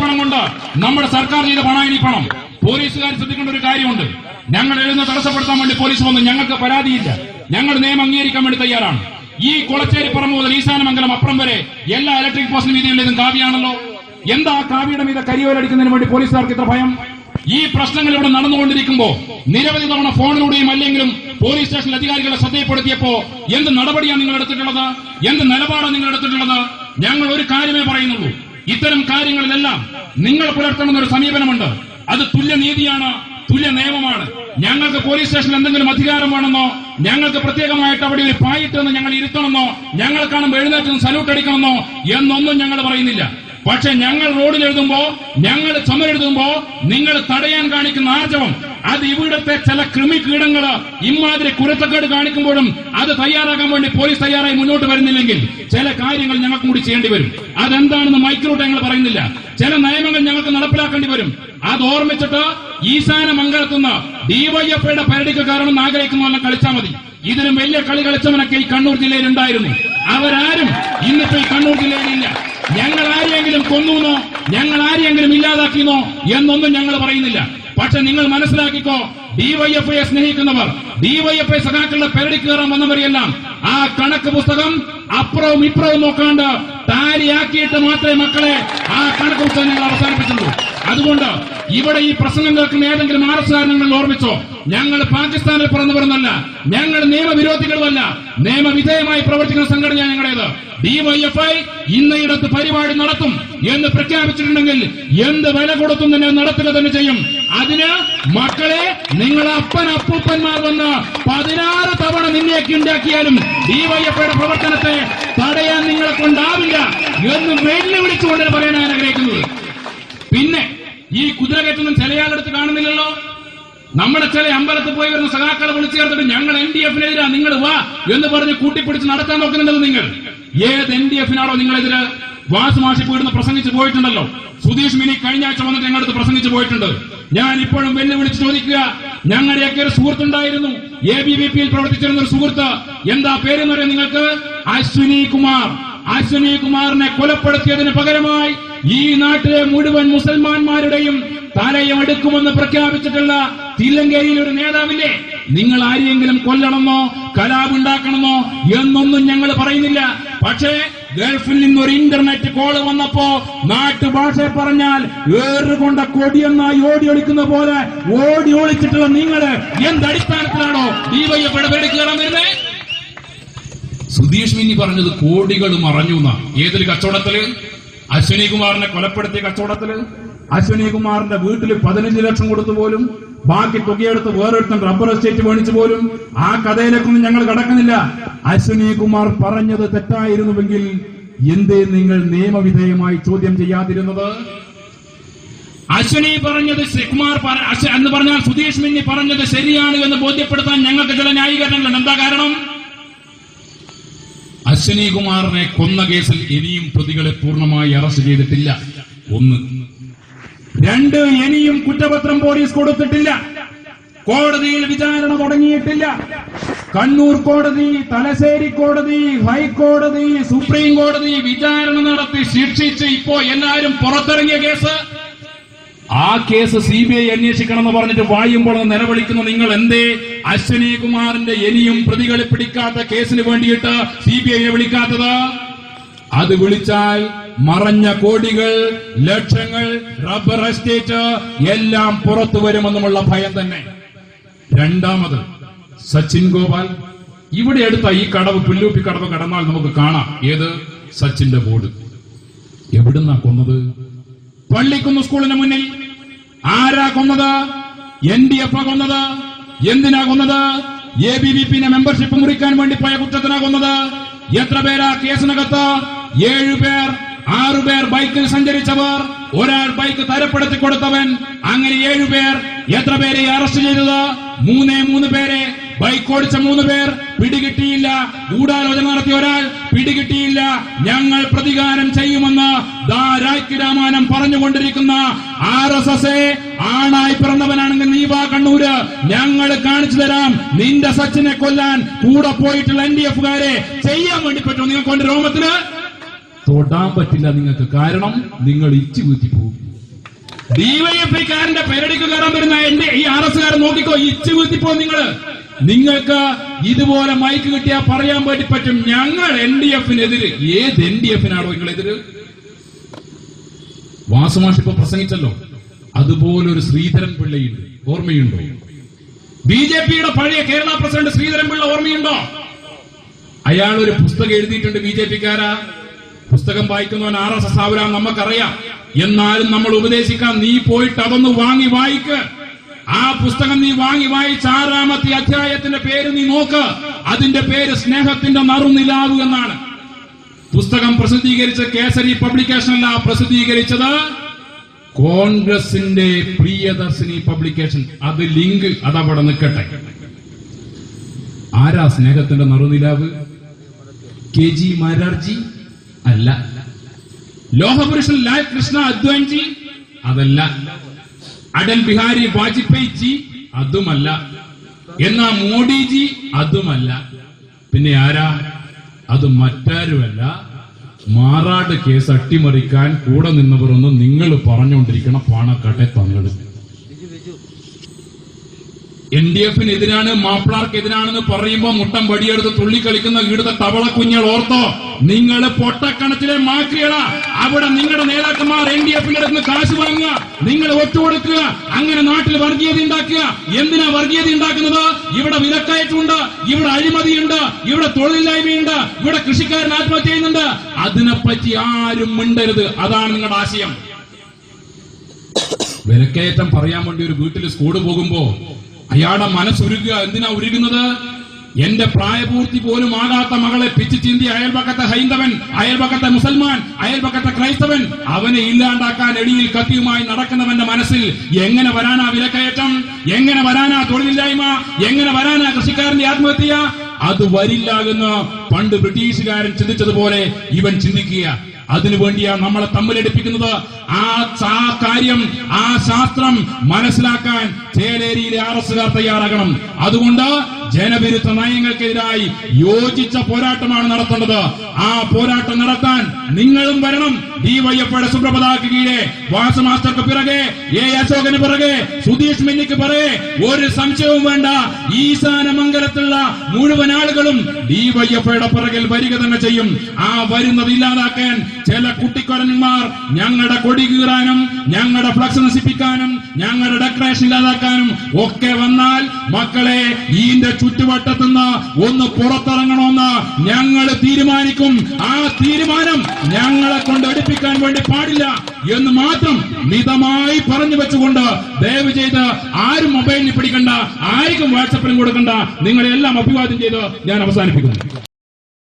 പണം കൊണ്ട് നമ്മുടെ സർക്കാർ ചെയ്ത പണായി പണം. പോലീസുകാർ ശ്രദ്ധിക്കേണ്ട ഒരു കാര്യമുണ്ട്. ഞങ്ങൾ എഴുതുന്ന തടസ്സപ്പെടുത്താൻ വേണ്ടി പോലീസ് വന്നു. ഞങ്ങൾക്ക് പരാതിയില്ല. ഞങ്ങൾ നിയമം അംഗീകരിക്കാൻ വേണ്ടി തയ്യാറാണ്. ഈ കുളച്ചേരി പറമ്പ് മുതൽ ഈശാനമംഗലം അപ്പുറം വരെ എല്ലാ ഇലക്ട്രിക് പോസ്റ്റിനും വീതിയുള്ളതും കാവ്യാണല്ലോ. എന്താ കാവ്യയുടെ മീതെ കരിയോലടിക്കുന്നതിന് വേണ്ടി പോലീസുകാർക്ക് ഇത്ര ഭയം? ഈ പ്രശ്നങ്ങൾ ഇവിടെ നടന്നുകൊണ്ടിരിക്കുമ്പോ നിരവധി തവണ ഫോണിലൂടെയും അല്ലെങ്കിലും പോലീസ് സ്റ്റേഷൻ അധികാരികളെ ശ്രദ്ധയിൽപ്പെടുത്തിയപ്പോ എന്ത് നടപടിയാണ് നിങ്ങൾ എടുത്തിട്ടുള്ളത്? എന്ത് നിലപാടാണ് നിങ്ങൾ എടുത്തിട്ടുള്ളത്? ഞങ്ങൾ ഒരു കാര്യമേ പറയുന്നുള്ളൂ. ഇത്തരം കാര്യങ്ങളിലെല്ലാം നിങ്ങൾ പുലർത്തുന്ന ഒരു സമീപനമുണ്ട്. അത് തുല്യനീതിയാണ്, തുല്യ നിയമമാണ്. ഞങ്ങൾക്ക് പോലീസ് സ്റ്റേഷനിൽ എന്തെങ്കിലും അധികാരം വേണമെന്നോ, ഞങ്ങൾക്ക് പ്രത്യേകമായിട്ട് അവിടെ ഒരു പായിട്ടെന്ന് ഞങ്ങൾ ഇരുത്തണമെന്നോ, ഞങ്ങൾ കാണുമ്പോൾ എഴുന്നേറ്റ് സല്യൂട്ട് അടിക്കണമെന്നോ എന്നൊന്നും ഞങ്ങൾ പറയുന്നില്ല. പക്ഷെ ഞങ്ങൾ റോഡിൽ എഴുതുമ്പോ, ഞങ്ങൾ ചുമരെഴുതുമ്പോ നിങ്ങൾ തടയാൻ കാണിക്കുന്ന ആർജവം, അത് ഇവിടുത്തെ ചില കൃമികീടങ്ങള് ഇമാതിരി കുരുത്തക്കേട് കാണിക്കുമ്പോഴും അത് തയ്യാറാക്കാൻ വേണ്ടി പോലീസ് തയ്യാറായി മുന്നോട്ട് വരുന്നില്ലെങ്കിൽ ചില കാര്യങ്ങൾ ഞങ്ങൾക്ക് കൂടി ചെയ്യേണ്ടി വരും. അതെന്താണെന്ന് മൈക്രോട്ട് ഞങ്ങൾ പറയുന്നില്ല. ചില നിയമങ്ങൾ ഞങ്ങൾക്ക് നടപ്പിലാക്കേണ്ടി വരും. അത് ഓർമ്മിച്ചിട്ട് ഈശാനമംഗലത്തുനിന്ന് ഡിവൈഎഫ്ഐയുടെ പരടിക്ക് കാരണം ആഗ്രഹിക്കുന്നവരെല്ലാം കളിച്ചാൽ മതി. ഇതിലും വലിയ കളി കളിച്ചവനൊക്കെ ഈ കണ്ണൂർ ജില്ലയിൽ ഉണ്ടായിരുന്നു. അവരാരും ഇന്നിപ്പോ ഈ കണ്ണൂർ ജില്ലയിലില്ല. ഞങ്ങൾ ആരെയെങ്കിലും കൊന്നുവെന്നോ, ഞങ്ങൾ ആരെയെങ്കിലും ഇല്ലാതാക്കിയെന്നോ എന്നൊന്നും ഞങ്ങൾ പറയുന്നില്ല. പക്ഷെ നിങ്ങൾ മനസ്സിലാക്കിക്കോ, ഡിവൈഎഫ്ഐയെ സ്നേഹിക്കുന്നവർ, ഡിവൈഎഫ്ഐ സഖാക്കളുടെ പെരടി കയറാൻ വന്നവരെല്ലാം ആ കണക്ക് പുസ്തകം അപ്പുറവും ഇപ്പുറവും നോക്കാണ്ട് ടാലിയാക്കിയിട്ട് മാത്രമേ മക്കളെ ആ കണക്ക് പുസ്തകം ഞങ്ങൾ അവസാനിപ്പിച്ചുള്ളൂ. അതുകൊണ്ട് ഇവിടെ ഈ പ്രസംഗം കേൾക്കുന്ന ഏതെങ്കിലും ആർഎസ്കാർ നിങ്ങൾ ഓർമ്മിച്ചോ, ഞങ്ങൾ പാകിസ്ഥാനിൽ പിറന്നവരെന്നല്ല, ഞങ്ങൾ നിയമവിരോധികളുമല്ല, നിയമവിധേയമായി പ്രവർത്തിക്കുന്ന സംഘടനയാണ് ഞങ്ങളുടേത്. ഡിവൈഎഫ്ഐ ഇന്നയിടത്ത് പരിപാടി നടത്തും എന്ന് പ്രഖ്യാപിച്ചിട്ടുണ്ടെങ്കിൽ എന്ത് വില കൊടുത്തും തന്നെ നടത്തുക തന്നെ ചെയ്യും. അതിന് മക്കളെ, നിങ്ങൾ അപ്പൂപ്പന്മാർ വന്ന് 16 തവണ നിന്നെയൊക്കെ ഉണ്ടാക്കിയാലും ഡിവൈഎഫ്ഐയുടെ പ്രവർത്തനത്തെ തടയാൻ നിങ്ങളെ കൊണ്ടാവില്ല എന്ന് വെല്ലുവിളിച്ചുകൊണ്ട് പറയാൻ ഞാൻ ആഗ്രഹിക്കുന്നത്. പിന്നെ ഈ കുതിരകയറ്റൊന്നും ചിലയാളെടുത്ത് കാണുന്നില്ലല്ലോ. നമ്മുടെ ചില അമ്പലത്തിൽ പോയി വരുന്ന സഖാക്കളെ വിളിച്ചു ചേർത്തിട്ട് ഞങ്ങൾ NDF-നെതിരാ, നിങ്ങൾ വാ എന്ന് പറഞ്ഞ് കൂട്ടിപ്പിടിച്ച് നടത്താൻ നോക്കുന്നുണ്ടല്ലോ നിങ്ങൾ. ഏത് NDF-നാണോ നിങ്ങളെതിര്? വാസുമാഷി പോയിരുന്ന് പ്രസംഗിച്ച് പോയിട്ടുണ്ടല്ലോ. സുധീഷ് മിനി കഴിഞ്ഞ ആഴ്ച വന്നിട്ട് ഞങ്ങളടുത്ത് പ്രസംഗിച്ച് പോയിട്ടുണ്ട്. ഞാൻ ഇപ്പോഴും വെല്ലുവിളിച്ച് ചോദിക്കുക, ഞങ്ങളുടെയൊക്കെ ഒരു സുഹൃത്തുണ്ടായിരുന്നു, ABVP-യിൽ പ്രവർത്തിച്ചിരുന്ന ഒരു സുഹൃത്ത്. എന്താ പേരെന്ന് പറയാം നിങ്ങൾക്ക്? അശ്വിനി കുമാർ. അശ്വിനി കുമാറിനെ കൊലപ്പെടുത്തിയതിന് പകരമായി ഈ നാട്ടിലെ മുഴുവൻ മുസൽമാന്മാരുടെയും തലയും എടുക്കുമെന്ന് പ്രഖ്യാപിച്ചിട്ടുള്ള തില്ലങ്കേരിയിൽ ഒരു നേതാവില്ലേ? നിങ്ങൾ ആരെയെങ്കിലും കൊല്ലണമെന്നോ കലാപുണ്ടാക്കണമെന്നോ എന്നൊന്നും ഞങ്ങൾ പറയുന്നില്ല. പക്ഷേ ഗൾഫിൽ നിന്നൊരു ഇന്റർനെറ്റ് കോള് വന്നപ്പോ നാട്ടുഭാഷയെ പറഞ്ഞാൽ ഏറുകൊണ്ട കൊടിയെന്നായി ഓടി ഒളിക്കുന്ന പോലെ ഓടി ഒളിച്ചിട്ടുള്ള നിങ്ങള് എന്തടിസ്ഥാനത്തിലാണോ ഡിവൈഎഫ്ഐയുടെ പേര് കയറാൻ വരുന്നത്? സുധീഷ് മിന്നി പറഞ്ഞത് കോടികൾ മറഞ്ഞു എന്നാ. ഏതൊരു കച്ചവടത്തില്? അശ്വിനി കുമാറിനെ കൊലപ്പെടുത്തിയ കച്ചവടത്തില്. അശ്വിനി കുമാറിന്റെ വീട്ടിൽ 15 ലക്ഷം കൊടുത്തു പോലും, ബാക്കി തുകയെടുത്ത് വേറൊരുത്തൻ റബ്ബർ എസ്റ്റേറ്റ് മേടിച്ചു പോലും. ആ കഥയിലേക്കൊന്നും ഞങ്ങൾ കടക്കുന്നില്ല. അശ്വിനി കുമാർ പറഞ്ഞത് തെറ്റായിരുന്നുവെങ്കിൽ എന്തേ നിങ്ങൾ നിയമവിധേയമായി ചോദ്യം ചെയ്യാതിരുന്നത്? അശ്വിനി പറഞ്ഞത് എന്ന് പറഞ്ഞാൽ സുധീഷ് മിന്നി പറഞ്ഞത് ശരിയാണ് എന്ന് ബോധ്യപ്പെടുത്താൻ ഞങ്ങൾക്ക് ചില ന്യായീകരണങ്ങളുണ്ട്. എന്താ കാരണം? അശ്വിനി കുമാറിനെ കൊന്ന കേസിൽ ഇനിയും പ്രതികളെ പൂർണ്ണമായി അറസ്റ്റ് ചെയ്തിട്ടില്ല. 1. 2, ഇനിയും കുറ്റപത്രം പോലീസ് കൊടുത്തിട്ടില്ല. കോടതിയിൽ വിചാരണ തുടങ്ങിയിട്ടില്ല. കണ്ണൂർ കോടതി, തലശ്ശേരി കോടതി, ഹൈക്കോടതി, സുപ്രീം കോടതി വിചാരണ നടത്തി ശിക്ഷിച്ച് ഇപ്പോ എല്ലാവരും പുറത്തിറങ്ങിയ കേസ്. ആ കേസ് CBI അന്വേഷിക്കണമെന്ന് പറഞ്ഞിട്ട് വായുമ്പോൾ നിലവിളിക്കുന്ന നിങ്ങൾ എന്തേ അശ്വിനി കുമാറിന്റെ ഇനിയും പ്രതികളെ പിടിക്കാത്ത കേസിന് വേണ്ടിയിട്ട് CBI-യെ വിളിക്കാത്തത്? അത് വിളിച്ചാൽ മറഞ്ഞ കോടികൾ, ലക്ഷങ്ങൾ, റബ്ബർ എസ്റ്റേറ്റ് എല്ലാം പുറത്തു വരുമെന്നുമുള്ള ഭയം തന്നെ. 2ാമത് സച്ചിൻ ഗോപാൽ. ഇവിടെ അടുത്ത ഈ കടവ്, പുല്ലൂപ്പി കടവ് കടന്നാൽ നമുക്ക് കാണാം ഏത് സച്ചിന്റെ ബോർഡ്. എവിടുന്നാ കൊന്നത്? പള്ളിക്കുന്ന് സ്കൂളിന് മുന്നിൽ. ആരാ കൊന്നത്? NDF കൊന്നത്. എന്തിനാ കൊന്നത്? ABVP-നെ മെമ്പർഷിപ്പ് മുറിക്കാൻ വേണ്ടി പോയ കുറ്റത്തിനാ കൊന്നത്. എത്ര പേരാ കേസിനകത്ത്? 7 പേർ. 6 പേർ ബൈക്കിൽ സഞ്ചരിച്ചവർ, ഒരാൾ ബൈക്ക് തരപ്പെടുത്തി കൊടുത്തവൻ, അങ്ങനെ 7 പേർ. എത്ര പേരെ അറസ്റ്റ് ചെയ്തത്? 3 പേരെ. ബൈക്ക് ഓടിച്ച 3 പേർ പിടികിട്ടിയില്ല. ഗൂഢാലോചന നടത്തിയ ഒരാൾ പിടികിട്ടിയില്ല. ഞങ്ങൾ പ്രതികാരം ചെയ്യുമെന്ന് രാമാനം പറഞ്ഞുകൊണ്ടിരിക്കുന്ന RSS ആണായി പിറന്നവനാണെങ്കിൽ നീ വാ കണ്ണൂര്, ഞങ്ങൾ കാണിച്ചു തരാം നിന്റെ സച്ചിനെ കൊല്ലാൻ കൂടെ പോയിട്ടുള്ള NDF-കാരെ ചെയ്യാൻ വേണ്ടി പറ്റുമോ? നിങ്ങൾക്ക് കൊണ്ട് രോമത്തിന് തൊടാൻ പറ്റില്ല നിങ്ങൾക്ക്. കാരണം നിങ്ങൾ ഇച്ചു കൂറ്റി പോകും. ഡിവൈഎഫ്ഐക്കാരന്റെ പേരടിക്ക് കയറാൻ വരുന്ന ഈ RS-കാരൻ നോക്കിക്കോ, ഇച്ചു കുത്തിപ്പോ നിങ്ങൾക്ക് ഇതുപോലെ മൈക്ക് കിട്ടിയാൽ പറയാൻ വേണ്ടി പറ്റും ഞങ്ങൾ NDF-നെതിര്. ഏത് NDF-നാണോ നിങ്ങളെതിര്? വാസുമാഷ് ഇപ്പൊ പ്രസംഗിച്ചല്ലോ, അതുപോലൊരു ശ്രീധരൻ പിള്ളയുണ്ട്, ഓർമ്മയുണ്ടോ? BJP-യുടെ പഴയ കേരള പ്രസിഡന്റ് ശ്രീധരൻ പിള്ള ഓർമ്മയുണ്ടോ? അയാൾ ഒരു പുസ്തകം എഴുതിയിട്ടുണ്ട്. BJP-ക്കാരാ പുസ്തകം വായിക്കുന്നവൻ RSS ആവരാൻ നമുക്കറിയാം. എന്നാലും നമ്മൾ ഉപദേശിക്കാം, നീ പോയിട്ട് അതൊന്ന് വാങ്ങി വായിക്ക്. ആ പുസ്തകം നീ വാങ്ങി വായിച്ച് 6-ാമത്തെ അധ്യായത്തിന്റെ പേര് നീ നോക്ക്. അതിന്റെ പേര് സ്നേഹത്തിന്റെ നറുനിലാവ് എന്നാണ്. പുസ്തകം പ്രസിദ്ധീകരിച്ച കേസരി പബ്ലിക്കേഷൻ അല്ല, പ്രസിദ്ധീകരിച്ചത് കോൺഗ്രസിന്റെ പ്രിയദർശിനി പബ്ലിക്കേഷൻ. അത് ലിങ്ക് അതവിടെ നിൽക്കട്ടെ. ആരാ സ്നേഹത്തിന്റെ നറുനിലാവ്? KG മാരാർജി അല്ല. ലോഹപുരുഷൻ ലാൽ കൃഷ്ണ അദ്വാൻജി അതല്ല. അടൽ ബിഹാരി വാജ്പേയി ജി അതുമല്ല. എന്നാ മോഡിജി അതുമല്ല. പിന്നെ ആരാ? അത് മറ്റാരുമല്ല, മാറാട് കേസ് അട്ടിമറിക്കാൻ കൂടെ നിന്നവരൊന്നും നിങ്ങൾ പറഞ്ഞുകൊണ്ടിരിക്കണം പാണക്കാട്ടെ തങ്ങള്. NDF-നെതിരാണ്, മാപ്പിളാർക്കെതിരാണെന്ന് പറയുമ്പോ മുട്ടം വടിയെടുത്ത് തുള്ളിക്കളിക്കുന്ന ഇവിടുത്തെ തവള കുഞ്ഞുങ്ങൾ ഓർത്തോ, നിങ്ങൾ പൊട്ടക്കണത്തിലെ മാക്രികളാ. അവിടെ നിങ്ങളുടെ നേതാക്കന്മാർ NDF-ന്റെ അടുത്ത് കാശ് വാങ്ങുക, നിങ്ങൾ ഒറ്റുകൊടുക്കുക, അങ്ങനെ നാട്ടിൽ വർഗീയത ഉണ്ടാക്കുക. എന്തിനാ വർഗീയത ഉണ്ടാക്കുന്നത്? ഇവിടെ വിലക്കയറ്റമുണ്ട്, ഇവിടെ അഴിമതിയുണ്ട്, ഇവിടെ തൊഴിലില്ലായ്മയുണ്ട്, ഇവിടെ കൃഷിക്കാരൻ ആത്മഹത്യ ചെയ്യുന്നുണ്ട്. അതിനെപ്പറ്റി ആരും മിണ്ടരുത്. അതാണ് നിങ്ങളുടെ ആശയം. വിലക്കയറ്റം പറയാൻ വേണ്ടി ഒരു വീട്ടിൽ സ്കൂളിൽ പോകുമ്പോ അയാളുടെ മനസ്സുരുകുക. എന്തിനാ ഉരുകുന്നത്? എന്റെ പ്രായപൂർത്തി പോലും ആകാത്ത മകളെ പിച്ചു ചിന്തി അയൽപക്കത്തെ ഹൈന്ദവൻ, അയൽപക്കത്തെ മുസൽമാൻ, അയൽപക്കത്തെ ക്രൈസ്തവൻ, അവനെ ഇല്ലാണ്ടാക്കാൻ എടിയിൽ കത്തിയുമായി നടക്കുന്നവന്റെ മനസ്സിൽ എങ്ങനെ വരാനാ വിലക്കയറ്റം? എങ്ങനെ വരാനാ തൊഴിലില്ലായ്മ? എങ്ങനെ വരാനാ കൃഷിക്കാരന്റെ ആത്മഹത്യ? അത് വരില്ല എന്ന് പണ്ട് ബ്രിട്ടീഷുകാരൻ ചിന്തിച്ചതുപോലെ ഇവൻ ചിന്തിക്കുക. അതിനുവേണ്ടിയാണ് നമ്മളെ തമ്മിലടിപ്പിക്കുന്നത്. ആ കാര്യം, ആ ശാസ്ത്രം മനസ്സിലാക്കാൻ ചേലേരിയിലെ RS-കാർ തയ്യാറാകണം. അതുകൊണ്ട് ജനവിരുദ്ധ നയങ്ങൾക്കെതിരായി യോജിച്ച പോരാട്ടമാണ് നടത്തേണ്ടത്. ആ പോരാട്ടം നടത്താൻ നിങ്ങളും വരണം. ഡിവൈഎഫ്ഐയുടെ സുപ്രഭാതക്ക് കീഴെ വാസു മാസ്റ്റർക്ക് പിറകെ, അശോകന് പിറകെ, സുധീഷ് മിന്നിക്ക് പിറകെ, ഒരു സംശയവും വേണ്ട, ഈശാനമംഗലത്തുള്ള മുഴുവൻ ആളുകളും ഡിവൈഎഫ്ഐയുടെ പിറകിൽ വരിക തന്നെ ചെയ്യും. ആ വരുന്നത് ഇല്ലാതാക്കാൻ ചില കുട്ടിക്കൊരന്മാർ ഞങ്ങളുടെ കൊടി കീറാനും, ഞങ്ങളുടെ ഫ്ലക്സ് നശിപ്പിക്കാനും, ഞങ്ങളുടെ ഡെക്കറേഷൻ ഇല്ലാതാക്കാനും ഒക്കെ വന്നാൽ മക്കളെ, ഇതിന്റെ ചുറ്റുവട്ടത്തുനിന്ന് ഒന്ന് പുറത്തിറങ്ങണമെന്ന് ഞങ്ങൾ തീരുമാനിക്കും. ആ തീരുമാനം ഞങ്ങളെ കൊണ്ട് എടുപ്പിക്കാൻ വേണ്ടി പാടില്ല എന്ന് മാത്രം മിതമായി പറഞ്ഞു വെച്ചുകൊണ്ട് ദയവ് ചെയ്ത് ആരും മൊബൈലിൽ പിടിക്കണ്ട, ആർക്കും വാട്സപ്പിലും കൊടുക്കണ്ട. നിങ്ങളെല്ലാം അഭിവാദ്യം ചെയ്ത് ഞാൻ അവസാനിപ്പിക്കുന്നു.